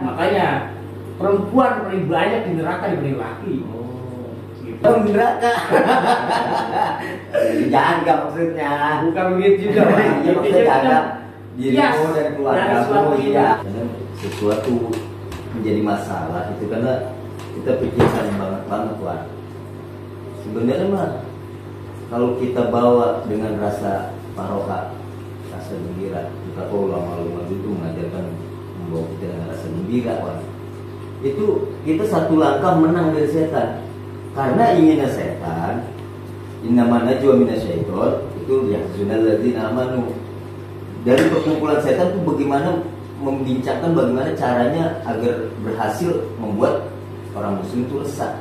makanya perempuan paling banyak di neraka dibanding laki. Di neraka. Jangan gak maksudnya. Bukan begitu juga, Pak. Ya maksudnya ada dirimu dan dari keluargamu, suatu iya. Karena sesuatu menjadi masalah itu karena kita pikirkan banget Wak. Sebenarnya mah kalau kita bawa dengan rasa paroha, rasa gembira, kita ulama-ulama itu mengajarkan membawa kita dengan rasa gembira Wak. Itu kita satu langkah menang dari setan. Karena inginnya setan, innama najwa minasyaiton, itu yahzunal ladzina amanu. Dari perkumpulan setan itu bagaimana membincangkan bagaimana caranya agar berhasil membuat orang muslim itu resah.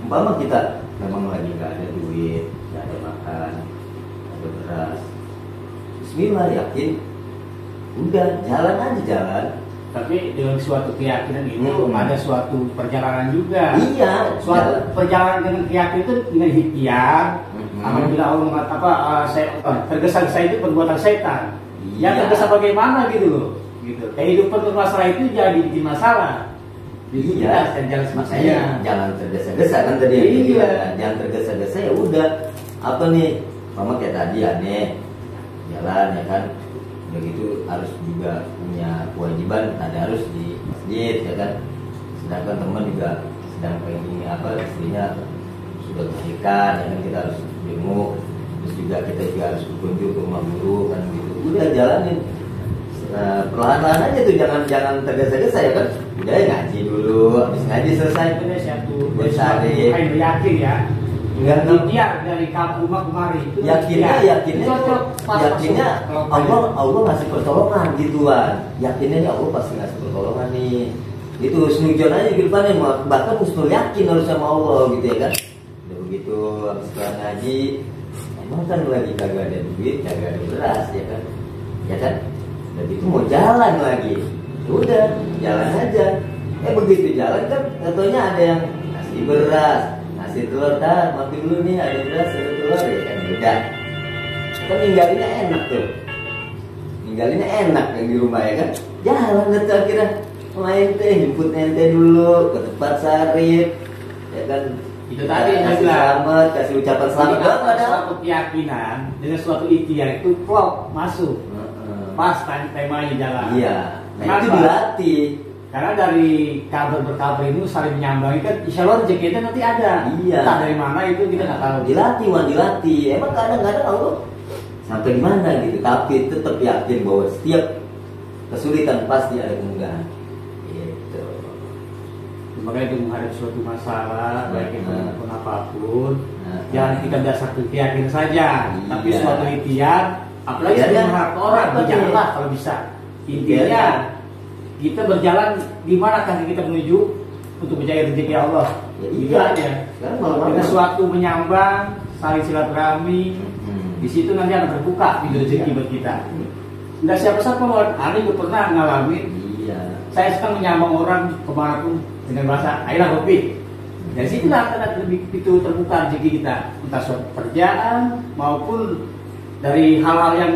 Umpama kita memang lagi nggak ada duit, nggak ada makan, nggak ada beras, bismillah, yakin, udah jalan aja jalan. Tapi dengan suatu keyakinan itu ada suatu perjalanan juga. Iya. Suatu perjalanan dengan keyakinan itu dengan ikhtiar. Apabila Allah mengatakan tergesa-gesa itu perbuatan setan. Ya tergesa bagaimana gitu loh. Gitu. Kehidupan bermasalah itu jadi bikin masalah. Iya. Jalan Makanya jangan tergesa-gesa kan tadi yang bilang. Jangan tergesa-gesa ya udah. Apa nih? Mama kayak tadi aneh jalan ya kan. Begitu harus juga punya kewajiban, ada harus di masjid ya kan. Sedangkan teman juga sedang pengen istrinya sudah melahirkan ya kan, kita harus jenguk. Terus juga kita juga harus berkunjung ke rumah guru kan gitu. Udah jalanin perlahan-lahan aja tuh, jangan tergesa-gesa ya kan. Udah ngaji dulu, habis ngaji selesai itu satu bersari. Yakin ya. Enggak dari rumah kemari itu yakinnya Allah ngasih pertolongan gituan. Yakinnya Allah pasti ngasih pertolongan nih. Itu senujon aja ke depannya, bahkan mesti yakin harus sama Allah gitu ya kan. Udah begitu habis setelah ngaji, emang kan lagi kagak ada duit, kagak ada beras ya kan. Ya kan? Dan itu mau jalan lagi. Udah, jalan aja. Begitu jalan kan katanya ada yang ngasih beras, ngasih telur, mampir dulu nih, ada beras, ada telur ya kan, udah. Kan ninggalinnya enak tuh. Ninggalinnya enak yang di rumah ya kan. Jalan deh akhirnya main teh, jemput ente dulu ke tempat sarip ya kan. Itu tadi kasih selamat, kasih ucapan selamat. Ada suatu keyakinan dengan suatu ikhtiar itu klop masuk. Pas temanya jalan. Iya. Nah itu dilatih. Karena dari kabar berkabar itu saling menyambangi kan, insya Allah rezeki itu nanti ada. Iya. Entah dari mana itu kita nggak tahu. Dilatih. Emang kadang-kadang Allah sampai di mana gitu, tapi tetap yakin bahwa setiap kesulitan pasti ada kemudahan. Gitu. Makanya itu menghadapi suatu masalah, baik itu maupun apapun, jangan kita dasarkan keyakinan saja, tapi suatu ikhtiar, apalagi mengharap orang, berjalanlah kalau bisa. Intinya kita berjalan di mana kaki kita menuju untuk mencari rezeki Allah. Itu aja. Dengan suatu menyambang, saling silaturahmi, di situ nanti akan terbuka pintu rezeki buat kita. Nggak siapa-siapa, Ani juga pernah ngalamin. Saya sedang menyambang orang kemanapun dengan bahasa, ayolah kopi. Dari situ akan lebih pintu terbuka rezeki kita, entah suatu pekerjaan maupun dari hal-hal yang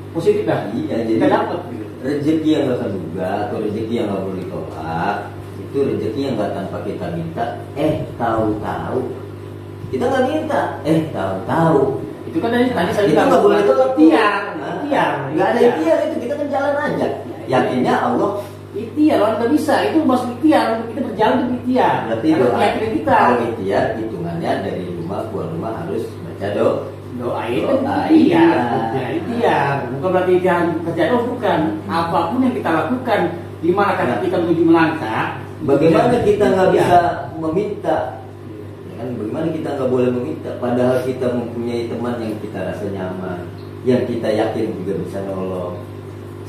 positif dah. Kita dapat. Rezeki yang gak terduga atau rezeki yang gak boleh ditolak, itu rezeki yang gak tanpa kita minta, tahu-tahu kita gak minta, tahu-tahu itu kan tadi saya itu gak boleh ditolak. Ikhtiar gak ada ikhtiar, itu kita kan jalan aja. Yakinnya Allah ikhtiar, orang gak bisa, itu masuk ikhtiar, kita berjalan untuk ikhtiar. Berarti keyakinan kita. Kalau ikhtiar hitungannya dari rumah keluar rumah harus baca doa itu ikhtiar, bukan berarti kerja bukan. Apapun yang kita lakukan, di mana kan kita menuju melangkah. Bagaimana kita nggak bisa meminta? Ya kan, bagaimana kita nggak boleh meminta? Padahal kita mempunyai teman yang kita rasa nyaman, yang kita yakin juga bisa nolong.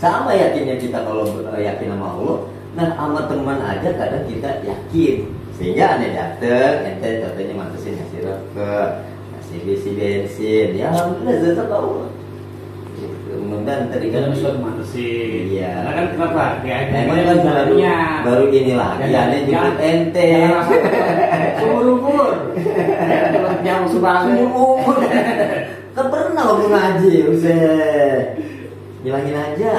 Sama yakinnya kita kalau yakin sama Allah. Nah, sama teman aja kadang kita yakin, sehingga aneh dateng, ente contohnya mantesin ngasih rokok, isi bensin, ya alhamdulillah zakat Allah. Mudah-mudahan tadi kan suatu mantesin. Iya. Karena kan kenapa? Emang kan baru ini lagi, aneh jemput ente. Umur. Yang umur. Kan pernah waktu ngaji, usai hilangin aja.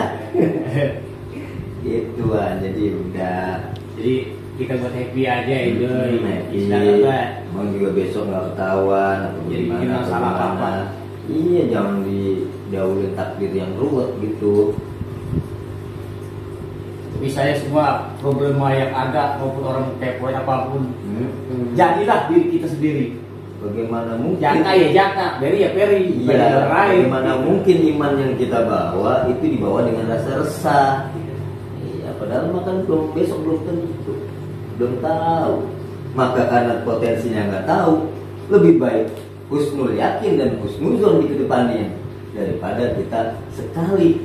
Gitu kan, jadi udah. Jadi kita buat happy aja itu. Happy. Emang juga besok nggak ketahuan atau jadi bikin gimana, masalah apa. Iya, jangan didahului takdir yang ruwet gitu. Tapi saya semua problema yang ada maupun orang kepoin apapun, jadilah diri kita sendiri. Bagaimana mungkin? Jaka ya jaka, beri ya beri. Iya, bagaimana mungkin iman yang kita bawa itu dibawa dengan rasa resah? Iya, padahal makan besok belum tentu, belum tahu. Maka karena potensinya nggak tahu, lebih baik husnul yakin dan husnuzon di kedepannya daripada kita sekali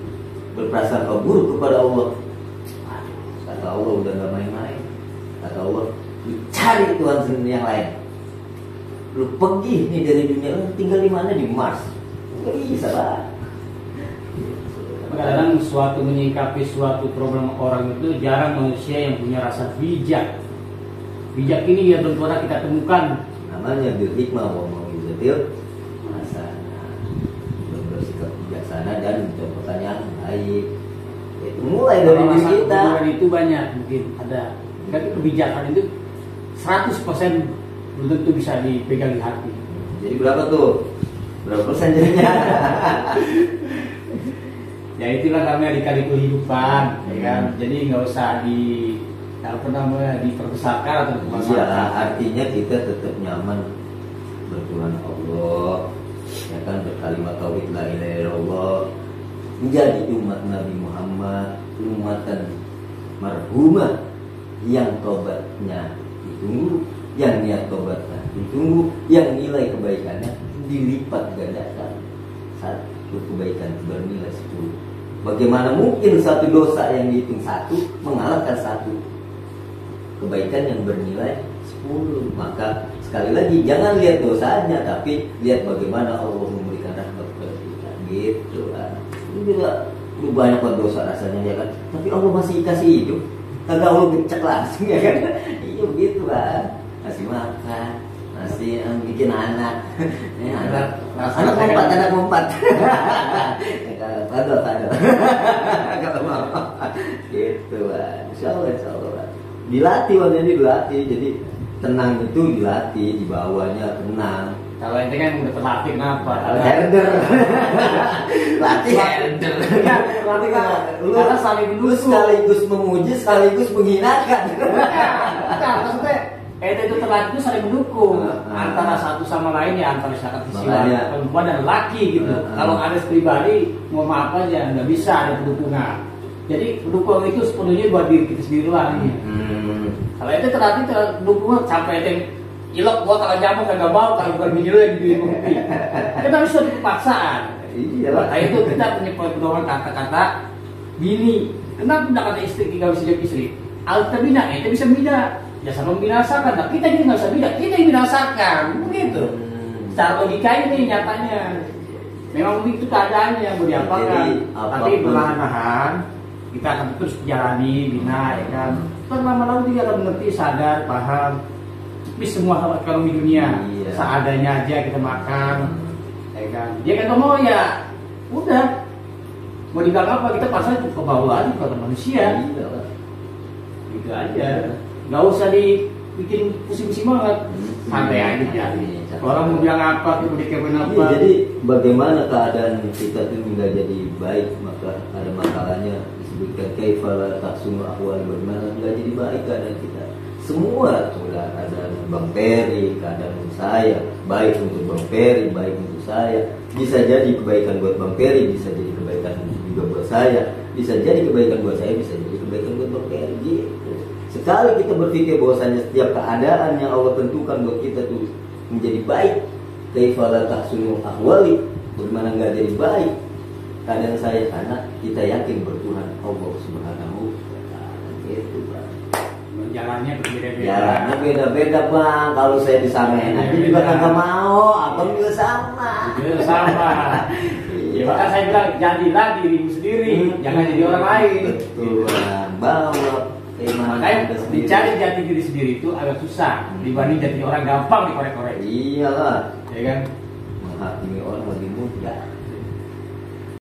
berprasangka buruk kepada Allah. Kata Allah udah nggak main-main. Kata Allah, dicari Tuhan sendiri yang lain. Lu pergi nih dari dunia, lu tinggal di mana? Di Mars. Nggak bisa lah. Kadang-kadang suatu menyikapi suatu problem orang itu jarang manusia yang punya rasa bijak. Bijak ini ya belum pernah kita temukan. Namanya bil hikmah wa mau'izatil hasanah. Bersikap bijaksana dan mencontohkan yang baik. Itu mulai dari diri kita. Itu banyak mungkin ada. Tapi kebijakan itu 100% belum tentu bisa dipegang di hati. Jadi berapa tuh? Berapa persen jadinya? Ya itulah namanya dikali kehidupan, ya kan. Jadi nggak usah diperbesarkan atau Iya, artinya kita tetap nyaman bertuhan Allah, ya kan, berkalimat tauhid la ilaha illallah, menjadi umat Nabi Muhammad, umatan marhumah yang tobatnya ditunggu, yang niat tobatnya ditunggu, yang nilai kebaikannya dilipat gandakan. Satu kebaikan bernilai 10. Bagaimana mungkin satu dosa yang dihitung 1 mengalahkan 1 kebaikan yang bernilai 10? Maka sekali lagi jangan lihat dosanya, tapi lihat bagaimana Allah memberikan rahmat kepada kita. Gitu kan. Ini juga banyak dosa rasanya, ya kan. Tapi Allah masih kasih hidup. Kagak Allah gecek langsung, ya kan. Iya begitu kan. Masih makan, masih bikin anak. Anak ngompat. Kalau mau. Gitu kan. Insya Allah. Dilatih waktu ini dilatih, jadi tenang itu dilatih, dibawanya tenang. Kalau ente kan udah terlatih kenapa? Herder. Latih herder. Latih karena saling lu sekaligus memuji sekaligus menghinakan. Nah, maksudnya ente itu terlatih itu saling mendukung antara satu sama lain, ya antara sisi perempuan dan laki gitu. Kalau ada pribadi mau maaf aja nggak bisa ada pendukungan. Jadi pendukung itu sepenuhnya buat diri kita sendiri lah. Kalau itu terlatih pendukung sampai itu ilok gua kalau jamu kagak mau, kalau bukan video yang dibeli. Kita harus suatu paksaan. Iya. Nah itu kita punya pedoman kata-kata bini. Kenapa tidak kata istri nggak bisa jadi istri? Altabina itu bisa bina. Ya sama membinasakan. Nah, kita ini nggak bisa bina, kita yang binasakan. Begitu. Secara logika ini nyatanya. Memang begitu keadaannya mau diapakan. Tapi perlahan-lahan kita akan terus jalani bina, ya kan. Lama-lama dia akan mengerti, sadar, paham. Tapi semua hal ekonomi dunia seadanya aja kita makan, ya kan. Dia kan mau ya udah mau dibilang apa, kita pasal ke bawah aja kalau manusia. Gitu aja, nggak usah dibikin pusing-pusing banget, santai aja jadi. Orang mau bilang apa, kita mau dikepoin apa. Jadi bagaimana keadaan kita itu nggak jadi baik, maka ada makalahnya disebutkan kaifala taksunu ahwal, bagaimana nggak jadi baik keadaan kita. Semua sudah ada Bang Peri, keadaan saya baik untuk Bang Peri, baik untuk saya. Bisa jadi kebaikan buat Bang Peri, bisa jadi kebaikan juga buat saya. Bisa jadi kebaikan buat saya, bisa jadi kebaikan buat Bang Peri. Gitu. Sekali kita berpikir bahwasanya setiap keadaan yang Allah tentukan buat kita tuh menjadi baik, kaifala tahsunu ahwali, bagaimana nggak jadi baik keadaan saya, karena kita yakin bertuhan Allah Subhanahu wa Ta'ala. Gitu, Bang. Jalannya berbeda-beda. Jalannya beda-beda, Bang. Kalau saya disamain aja juga kagak mau, abang juga sama. Juga sama. Ya maka saya bilang jadilah dirimu sendiri, jangan jadi orang lain. Betul, Bang. Bawa makanya dicari jati diri sendiri itu agak susah dibanding jadi orang gampang dikorek-korek. Iyalah, ya kan. menghakimi orang lebih mudah.